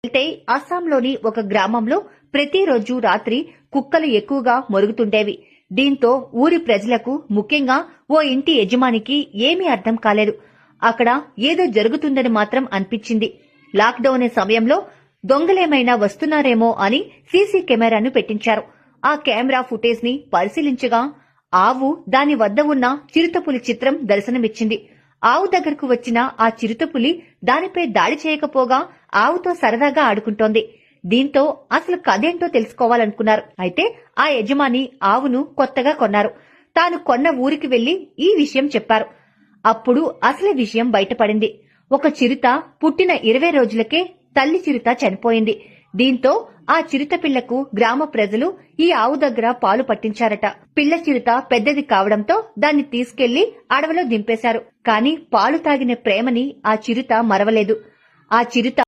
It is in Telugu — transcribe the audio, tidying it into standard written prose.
వెళ్తే అస్సాంలోని ఒక గ్రామంలో ప్రతిరోజు రాత్రి కుక్కలు ఎక్కువగా మొరుగుతుండేవి. దీంతో ఊరి ప్రజలకు, ముఖ్యంగా ఓ ఇంటి యజమానికి ఏమీ అర్థం కాలేదు. అక్కడ ఏదో జరుగుతుందని మాత్రం అనిపించింది. లాక్డౌన్ సమయంలో దొంగలేమైనా వస్తున్నారేమో అని సీసీ కెమెరాను పెట్టించారు. ఆ కెమెరా ఫుటేజ్ ని పరిశీలించగా ఆవు, దాని వద్ద ఉన్న చిరుతపులి చిత్రం దర్శనమిచ్చింది. ఆవు దగ్గరకు వచ్చిన ఆ చిరుతపులి దానిపై దాడి చేయకపోగా ఆవుతో సరదాగా ఆడుకుంటోంది. దీంతో అసలు కథేంటో తెలుసుకోవాలనుకున్నారు. అయితే ఆ యజమాని ఆవును కొత్తగా కొన్నారు. తాను కొన్న ఊరికి వెళ్లి ఈ విషయం చెప్పారు. అప్పుడు అసలు విషయం బయటపడింది. ఒక చిరుత పుట్టిన 20 రోజులకే తల్లి చిరుత చనిపోయింది. దీంతో ఆ చిరుత పిల్లకు గ్రామ ప్రజలు ఈ ఆవు దగ్గర పాలు పట్టించారట. పిల్ల చిరుత పెద్దది కావడంతో దాన్ని తీసుకెళ్లి అడవిలో దింపేశారు. కాని పాలు తాగిన ప్రేమని ఆ చిరుత మరవలేదు. ఆ చిరుత